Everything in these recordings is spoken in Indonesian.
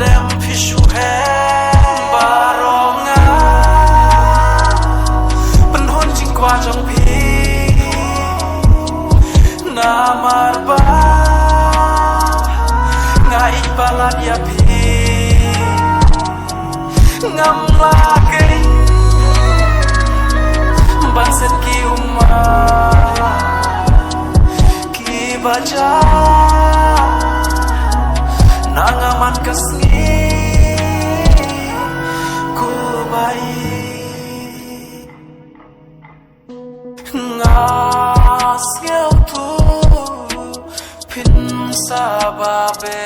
dem pishu he baronga penhon jing kwa jong pi namar ba ngai balat ya pi ngam lagi banset ki ki baca nangaman kasni ku baik ngas ngel tu pin sababe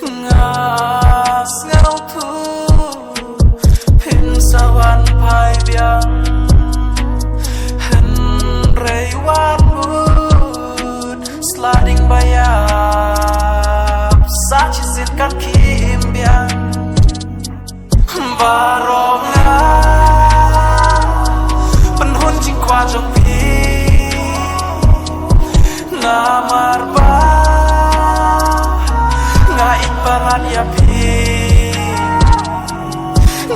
ngas ngel tu pin sawan pai biang hen rewan mood sliding bayap sachisit kaki imbiang baronga penhun jing kwa jong pi namar ba ngai bangat ya pi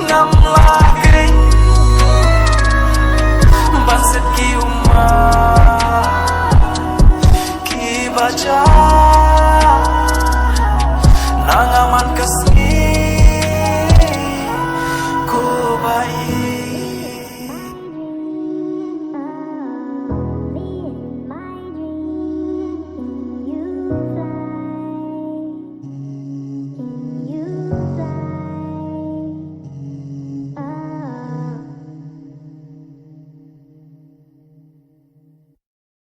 ngam lagi banset ki ki baca